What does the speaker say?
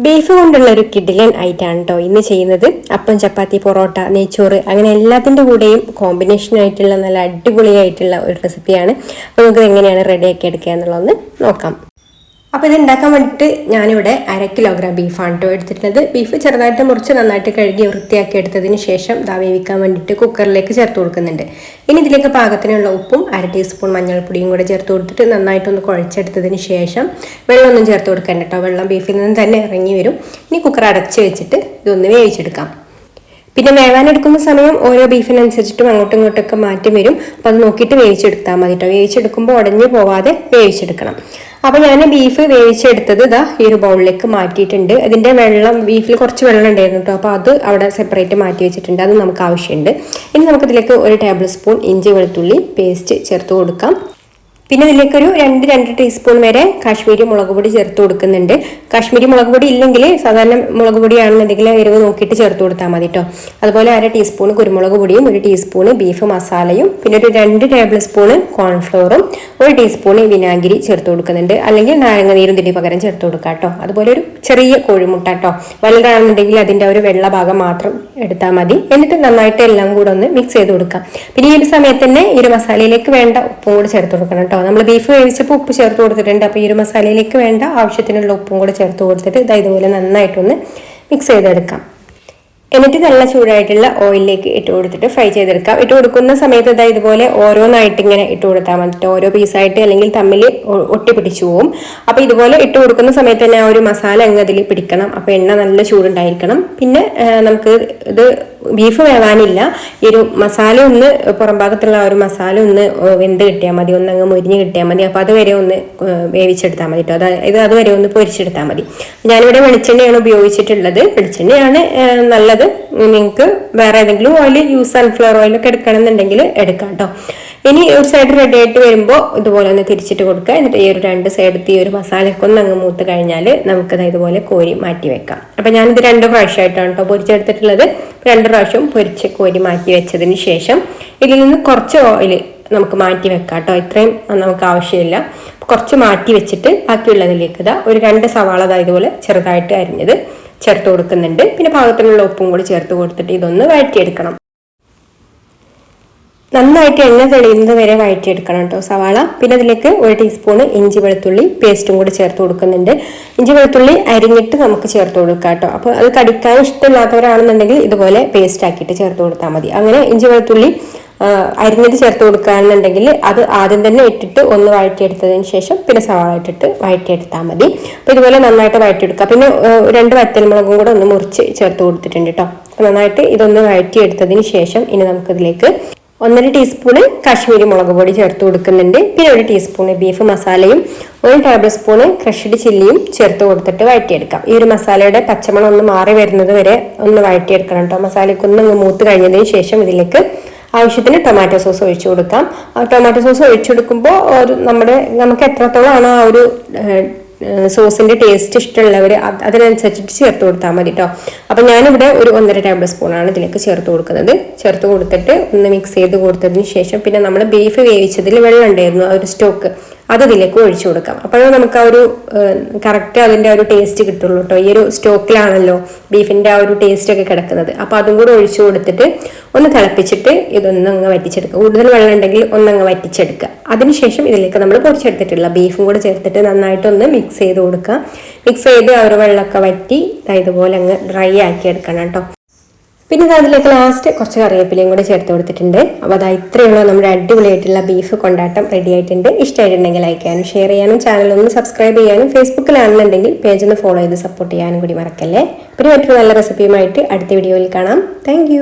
Beef കൊണ്ടുള്ള ഒരു കിഡിലൻ ഐറ്റാണ് കേട്ടോ ഇന്ന് ചെയ്യുന്നത്. അപ്പം, ചപ്പാത്തി, പൊറോട്ട, നെയ്ച്ചോറ് അങ്ങനെ എല്ലാത്തിൻ്റെ കൂടെയും കോമ്പിനേഷൻ ആയിട്ടുള്ള നല്ല അടിപൊളിയായിട്ടുള്ള ഒരു റെസിപ്പിയാണ്. അപ്പോൾ നമുക്ക് എങ്ങനെയാണ് റെഡിയാക്കി എടുക്കുക എന്നുള്ളതൊന്ന് നോക്കാം. അപ്പോൾ ഇത് ഉണ്ടാക്കാൻ വേണ്ടിയിട്ട് ഞാനിവിടെ 1/2 കിലോഗ്രാം ബീഫാണ് കേട്ടോ എടുത്തിട്ടുള്ളത്. ബീഫ് ചെറുതായിട്ട് മുറിച്ച് നന്നായിട്ട് കഴുകി വൃത്തിയാക്കി എടുത്തതിന് ശേഷം വേവിക്കാൻ വേണ്ടിയിട്ട് കുക്കറിലേക്ക് ചേർത്ത് കൊടുക്കുന്നുണ്ട്. ഇനി ഇതിലേക്ക് പാകത്തിനുള്ള ഉപ്പും 1/2 ടീസ്പൂൺ മഞ്ഞൾപ്പൊടിയും കൂടെ ചേർത്ത് കൊടുത്തിട്ട് നന്നായിട്ടൊന്ന് കുഴച്ചെടുത്തതിന് ശേഷം വെള്ളമൊന്നും ചേർത്ത് കൊടുക്കണ്ട കേട്ടോ. വെള്ളം ബീഫിൽ നിന്ന് തന്നെ ഇറങ്ങി വരും. ഇനി കുക്കർ അടച്ച് വെച്ചിട്ട് ഇതൊന്ന് വേവിച്ചെടുക്കാം. പിന്നെ വേവാനെടുക്കുന്ന സമയം ഓരോ ബീഫിനനുസരിച്ചിട്ടും അങ്ങോട്ടും ഇങ്ങോട്ടൊക്കെ മാറ്റി വരും. അപ്പോൾ അത് നോക്കിയിട്ട് വേവിച്ചെടുത്താൽ മതി കേട്ടോ. വേവിച്ചെടുക്കുമ്പോൾ ഉടഞ്ഞു പോവാതെ വേവിച്ചെടുക്കണം. അപ്പോൾ ഞാൻ ബീഫ് വേവിച്ചെടുത്തത് ഈ ഒരു ബൗളിലേക്ക് മാറ്റിയിട്ടുണ്ട്. അതിൻ്റെ വെള്ളം, ബീഫിൽ കുറച്ച് വെള്ളം ഉണ്ടായിരുന്നു കേട്ടോ. അപ്പോൾ അത് അവിടെ സെപ്പറേറ്റ് മാറ്റി വെച്ചിട്ടുണ്ട്. അത് നമുക്ക് ആവശ്യമുണ്ട്. ഇനി നമുക്കിതിലേക്ക് 1 ടേബിൾ സ്പൂൺ ഇഞ്ചി വെളുത്തുള്ളി പേസ്റ്റ് ചേർത്ത് കൊടുക്കാം. പിന്നെ ഇതിലേക്കൊരു 2 ടീസ്പൂൺ വരെ കാശ്മീരി മുളക് പൊടി ചേർത്ത് കൊടുക്കുന്നുണ്ട്. കാശ്മീരി മുളക് പൊടി ഇല്ലെങ്കിൽ സാധാരണ മുളക് പൊടിയാണെന്നുണ്ടെങ്കിൽ എരിവ് നോക്കിയിട്ട് ചേർത്ത് കൊടുത്താൽ മതി കേട്ടോ. അതുപോലെ 1/2 ടീസ്പൂൺ കുരുമുളക് പൊടിയും 1 ടീസ്പൂൺ ബീഫ് മസാലയും പിന്നെ ഒരു 2 ടേബിൾ സ്പൂൺ കോൺഫ്ലോറും 1 ടീസ്പൂൺ വിനാഗിരി ചേർത്ത് കൊടുക്കുന്നുണ്ട്. അല്ലെങ്കിൽ നാരങ്ങ നീരും ഇതിന് പകരം ചേർത്ത് കൊടുക്കാം കേട്ടോ. അതുപോലെ ഒരു ചെറിയ കോഴിമുട്ട കേട്ടോ. വലുതാണെന്നുണ്ടെങ്കിൽ അതിൻ്റെ ഒരു വെള്ള ഭാഗം മാത്രം എടുത്താൽ മതി. എന്നിട്ട് നന്നായിട്ട് എല്ലാം കൂടെ ഒന്ന് മിക്സ് ചെയ്ത് കൊടുക്കാം. പിന്നെ ഈ ഒരു സമയത്ത് തന്നെ ഈ ഒരു മസാലയിലേക്ക് വേണ്ട ഉപ്പും കൂടെ ചേർത്ത് കൊടുക്കണം കേട്ടോ. നമ്മൾ ബീഫ് വേവിച്ചപ്പോൾ ഉപ്പ് ചേർത്ത് കൊടുത്തിട്ടുണ്ട്. അപ്പോൾ ഈ ഒരു മസാലയിലേക്ക് വേണ്ട ആവശ്യത്തിനുള്ള ഉപ്പും കൂടെ ചേർത്ത് കൊടുത്തിട്ട് ഇതുപോലെ നന്നായിട്ടൊന്ന് മിക്സ് ചെയ്തെടുക്കാം. എന്നിട്ട് നല്ല ചൂടായിട്ടുള്ള ഓയിലിലേക്ക് ഇട്ട് കൊടുത്തിട്ട് ഫ്രൈ ചെയ്തെടുക്കാം. ഇട്ട് കൊടുക്കുന്ന സമയത്ത് ഇതുപോലെ ഓരോന്നായിട്ട് ഇങ്ങനെ ഇട്ട് കൊടുത്താൽ മതി. ഓരോ പീസായിട്ട് അല്ലെങ്കിൽ തമ്മിൽ ഒട്ടിപ്പിടിച്ചു പോവും. അപ്പോൾ ഇതുപോലെ ഇട്ട് കൊടുക്കുന്ന സമയത്ത് തന്നെ ആ ഒരു മസാല അങ്ങ് അതിൽ പിടിക്കണം. അപ്പോൾ എണ്ണ നല്ല ചൂടുണ്ടായിരിക്കണം. പിന്നെ നമുക്ക് ഇത് ബീഫ് വേവാനില്ല. ഈ ഒരു മസാല ഒന്ന് പുറം ഭാഗത്തുള്ള ആ ഒരു മസാല ഒന്ന് വെന്ത് കിട്ടിയാൽ മതി, ഒന്നങ്ങ് മുരിഞ്ഞ് കിട്ടിയാൽ മതി. അപ്പോൾ അതുവരെ ഒന്ന് വേവിച്ചെടുത്താൽ മതി കേട്ടോ. അതായത് അതുവരെ ഒന്ന് പൊരിച്ചെടുത്താൽ മതി. ഞാനിവിടെ വെളിച്ചെണ്ണയാണ് ഉപയോഗിച്ചിട്ടുള്ളത്. വെളിച്ചെണ്ണയാണ് നല്ലത്. നിങ്ങൾക്ക് വേറെ ഏതെങ്കിലും ഓയിൽ, സൺഫ്ലവർ ഓയിലൊക്കെ എടുക്കണമെന്നുണ്ടെങ്കിൽ എടുക്കാം കേട്ടോ. ഇനി ഒരു സൈഡ് റെഡി ആയിട്ട് വരുമ്പോൾ ഇതുപോലെ ഒന്ന് തിരിച്ചിട്ട് കൊടുക്കുക. എന്നിട്ട് ഈ ഒരു 2 സൈഡത്ത് ഈ ഒരു മസാലയൊക്കെ ഒന്ന് അങ്ങ് മൂത്ത് കഴിഞ്ഞാൽ നമുക്കത് ഇതുപോലെ കോരി മാറ്റി വെക്കാം. അപ്പം ഞാനിത് 2 പ്രാവശ്യമായിട്ടാണ് കേട്ടോ പൊരിച്ചെടുത്തിട്ടുള്ളത്. 2 പ്രാവശ്യം പൊരിച്ച് കോരി മാറ്റി വെച്ചതിന് ശേഷം ഇതിൽ നിന്ന് കുറച്ച് ഓയിൽ നമുക്ക് മാറ്റി വെക്കാം കേട്ടോ. ഇത്രയും നമുക്ക് ആവശ്യമില്ല. കുറച്ച് മാറ്റി വെച്ചിട്ട് ബാക്കിയുള്ളതിലേക്ക് ഒരു 2 സവാള ഇതുപോലെ ചെറുതായിട്ട് അരിഞ്ഞത് ചേർത്ത് കൊടുക്കുന്നുണ്ട്. പിന്നെ പാകത്തിനുള്ള ഉപ്പും കൂടി ചേർത്ത് കൊടുത്തിട്ട് ഇതൊന്ന് വഴറ്റിയെടുക്കണം. നന്നായിട്ട് എണ്ണ തെളിയുന്നത് വരെ വഴറ്റിയെടുക്കണം കേട്ടോ സവാള. പിന്നെ അതിലേക്ക് 1 ടീസ്പൂൺ ഇഞ്ചി വെളുത്തുള്ളി പേസ്റ്റും കൂടി ചേർത്ത് കൊടുക്കുന്നുണ്ട്. ഇഞ്ചി വെളുത്തുള്ളി അരിഞ്ഞിട്ട് നമുക്ക് ചേർത്ത് കൊടുക്കാം കേട്ടോ. അപ്പോൾ അത് കടിക്കാൻ ഇഷ്ടമില്ലാത്തവരാണെന്നുണ്ടെങ്കിൽ ഇതുപോലെ പേസ്റ്റ് ആക്കിയിട്ട് ചേർത്ത് കൊടുത്താൽ മതി. അങ്ങനെ ഇഞ്ചി വെളുത്തുള്ളി അരിഞ്ഞത് ചേർത്ത് കൊടുക്കുകയാണെന്നുണ്ടെങ്കിൽ അത് ആദ്യം തന്നെ ഇട്ടിട്ട് ഒന്ന് വഴറ്റിയെടുത്തതിന് ശേഷം പിന്നെ സവാള ഇട്ടിട്ട് വഴറ്റിയെടുത്താൽ മതി. അപ്പോൾ ഇതുപോലെ നന്നായിട്ട് വഴറ്റിയെടുക്കുക. പിന്നെ 2 വറ്റൽമുളകും കൂടെ ഒന്ന് മുറിച്ച് ചേർത്ത് കൊടുത്തിട്ടുണ്ട് കേട്ടോ. അപ്പോൾ നന്നായിട്ട് ഇതൊന്ന് വഴറ്റിയെടുത്തതിന് ശേഷം ഇനി നമുക്കിതിലേക്ക് 1/2 ടീസ്പൂൺ കാശ്മീരി മുളക് പൊടി ചേർത്ത് കൊടുക്കുന്നുണ്ട്. പിന്നെ 1 ടീസ്പൂൺ ബീഫ് മസാലയും 1 ടേബിൾ സ്പൂൺ ക്രഷ്ഡ് ചില്ലിയും ചേർത്ത് കൊടുത്തിട്ട് വഴറ്റിയെടുക്കാം. ഈ ഒരു മസാലയുടെ പച്ചമണം ഒന്ന് മാറി വരുന്നത് വരെ ഒന്ന് വഴറ്റിയെടുക്കണം കേട്ടോ. മസാലയ്ക്കൊന്ന് മൂത്ത് കഴിഞ്ഞതിന് ശേഷം ഇതിലേക്ക് ആവശ്യത്തിന് ടൊമാറ്റോ സോസ് ഒഴിച്ചു കൊടുക്കാം. ആ ടൊമാറ്റോ സോസ് ഒഴിച്ചെടുക്കുമ്പോൾ നമുക്ക് എത്രത്തോളമാണോ ആ ഒരു സോസിന്റെ ടേസ്റ്റ് ഇഷ്ടമുള്ളവർ അതിനനുസരിച്ചിട്ട് ചേർത്ത് കൊടുത്താൽ മതി കേട്ടോ. അപ്പം ഞാനിവിടെ ഒരു 1.5 ടേബിൾ സ്പൂണാണ് ഇതിലേക്ക് ചേർത്ത് കൊടുക്കുന്നത്. ചേർത്ത് കൊടുത്തിട്ട് ഒന്ന് മിക്സ് ചെയ്ത് കൊടുത്തതിന് ശേഷം പിന്നെ നമ്മൾ ബീഫ് വേവിച്ചതിൽ വെള്ളം ഉണ്ടായിരുന്നു, ആ ഒരു സ്റ്റോക്ക് അത് ഇതിലേക്ക് ഒഴിച്ചു കൊടുക്കാം. അപ്പോഴും നമുക്ക് ആ ഒരു കറക്റ്റ് അതിൻ്റെ ഒരു ടേസ്റ്റ് കിട്ടുള്ളൂ കേട്ടോ. ഈ ഒരു സ്റ്റോക്കിലാണല്ലോ ബീഫിൻ്റെ ആ ഒരു ടേസ്റ്റ് ഒക്കെ കിടക്കുന്നത്. അപ്പോൾ അതും കൂടെ ഒഴിച്ചു കൊടുത്തിട്ട് ഒന്ന് തിളപ്പിച്ചിട്ട് ഇതൊന്നങ്ങ് വറ്റിച്ചെടുക്കുക. കൂടുതൽ വെള്ളം ഉണ്ടെങ്കിൽ ഒന്നങ്ങ് വറ്റിച്ചെടുക്കുക. അതിനുശേഷം ഇതിലേക്ക് നമ്മൾ പൊരിച്ചെടുത്തിട്ടുള്ള ബീഫും കൂടെ ചേർത്തിട്ട് നന്നായിട്ടൊന്ന് മിക്സ് ചെയ്ത് കൊടുക്കുക. മിക്സ് ചെയ്ത് ആ ഒരു വെള്ളമൊക്കെ വറ്റി ഇതുപോലെ അങ്ങ് ഡ്രൈ ആക്കി എടുക്കണം കേട്ടോ. പിന്നെ അതിലേക്ക് ലാസ്റ്റ് കുറച്ച് കറിവേപ്പിലയും കൂടെ ചേർത്ത് കൊടുത്തിട്ടുണ്ട്. അപ്പോൾ ഇത്രയുള്ള നമ്മുടെ അടിപൊളിയായിട്ടുള്ള ബീഫ് കൊണ്ടാട്ടം റെഡി ആയിട്ടുണ്ട്. ഇഷ്ടമായിട്ടുണ്ടെങ്കിൽ ലൈക്ക് ചെയ്യാനും ഷെയർ ചെയ്യാനും ചാനലൊന്ന് സബ്സ്ക്രൈബ് ചെയ്യാനും ഫേസ്ബുക്കിലാണെന്നുണ്ടെങ്കിൽ പേജ് ഒന്ന് ഫോളോ ചെയ്ത് സപ്പോർട്ട് ചെയ്യാനും കൂടി മറക്കല്ലേ. പിന്നെ മറ്റൊരു നല്ല റെസിപ്പിയുമായിട്ട് അടുത്ത വീഡിയോയിൽ കാണാം. താങ്ക്